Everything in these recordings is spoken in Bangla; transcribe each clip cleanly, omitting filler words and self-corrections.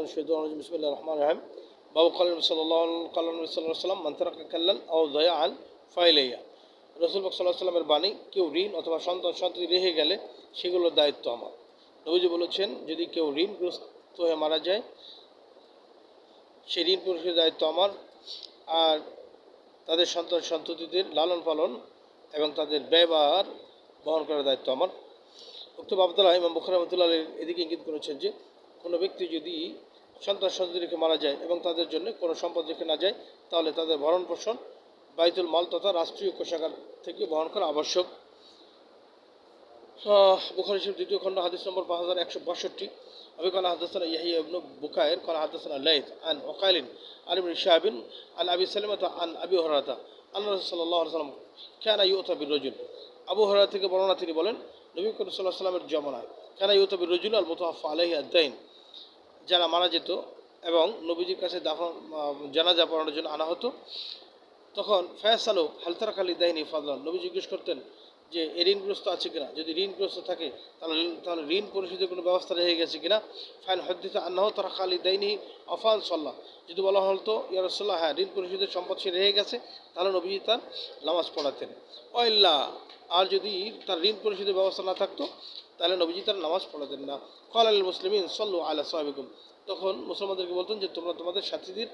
من الشيطان الرجيم بسم الله الرحمن الرحيم باب قال النبي صلى الله عليه وسلم من ترك كلا أو ضياعا فإليه রসুল সাল্লাল্লাহু আলাইহি ওয়াসাল্লামের বাণী কেউ ঋণ অথবা সন্ততি রেখে গেলে সেগুলোর দায়িত্ব আমার। নবীজি বলেছেন যদি কেউ ঋণগ্রস্ত হয়ে মারা যায় সেই ঋণ পরিশোধের দায়িত্ব আমার, আর তাদের সন্ততিদের লালন পালন এবং তাদের ব্যবহার বহন করার দায়িত্ব আমার। উক্ত আব্দুল্লাহ ইমাম বুখারী রাহমাতুল্লাহ আলাইহি এদিকে ইঙ্গিত করেছেন যে কোনো ব্যক্তি যদি সন্ততি রেখে মারা যায় এবং তাদের জন্য কোনো সম্পদ রেখে না যায় তাহলে তাদের ভরণ পোষণ বাইতুল মাল তথা রাষ্ট্রীয় কোষাগার থেকে বহন করা আবশ্যক। বুখারী শরীফ দ্বিতীয় খণ্ড হাদিস নম্বর 5162। أبي قال حدثنا يحيى بن بكير قال حدثنا الليث عن عقيل عن ابن شهاب عن أبي سلمة عن أبي هريرة أن الرسول صلى الله عليه وسلم كان يؤتى بالرجل। আবু হুরায়রা থেকে বর্ণনা তিনি বলেন নবী করিম সাল্লাল্লাহু আলাইহি ওয়াসাল্লামের জামানায় কানা ইউতা বির-রাজুল আল-মুতাওয়াফা আলাইহি আদ-দাইন, যারা মারা যেত এবং নবীজির কাছে জানাজা পড়ানোর জন্য আনা হতো, তখন ফায়াসালু হাল তারাকা লিদাইনি ফাদলান, নবী জিজ্ঞেস করতেন যে ঋণগ্রস্ত আছে কিনা, যদি ঋণগ্রস্ত থাকে তাহলে ঋণ পরিশোধের কোনো ব্যবস্থা রয়ে গেছে কিনা। ফাইন হদ্দিত আন্নাহ তারাকা লিদাইনি আফাল সাল্লাহ, যদি বলা হতো ইয়া রাসূলুল্লাহ হ্যাঁ ঋণ পরিশোধের সম্পদ সে রয়ে গেছে তাহলে নবীজি তার নামাজ পড়াতেন। ওয়াইল্লা, আর যদি তার ঋণ পরিশোধের ব্যবস্থা না থাকতো তাহলে নবীজি তার নামাজ পড়াতেন না। ক্বাল আল মুসলিমিন সাল্লু আলা সাহাবিকুম, তখন মুসলমানদেরকে বলতেন যে তোমরা তোমাদের সাথীদের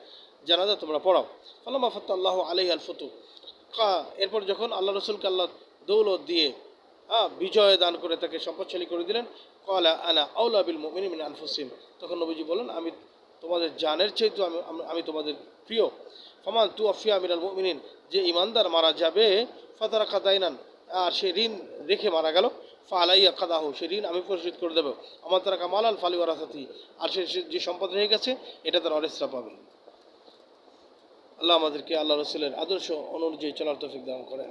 জানাজা তোমরা পড়াও। ফালাম্মা ফাত্তাল্লাহু আলাইহি আল ফুতু, এরপর যখন আল্লাহ রসুলকে আল্লাহ দৌলত দিয়ে বিজয় দান করে তাকে সম্পদশালী করে দিলেন, ক্বালা আনা আউলা বিল মুমিনিনা মিন আনফুসিহিম, তখন নবীজি বলেন আমি তোমাদের জানের চাইতে আমি তোমাদের প্রিয়। ফামান তুওয়াফিয়া মিনাল মুমিনিন, যে ইমানদার মারা যাবে ফাতারাকা দাইনান, আর সে ঋণ রেখে মারা গেল, ফালাইয়া কাদাহু, সে ঋণ আমি পরিশোধ করে দেবো। আমার তারা কামালাল ফালি ওয়ারাসাতি, আর সে যে সম্পদ রয়ে গেছে এটা তার ওয়ারিসরা পাবে। আল্লাহ আমাদেরকে আল্লাহ রসুলের আদর্শ অনুযায়ী চলার তৌফিক দান করেন।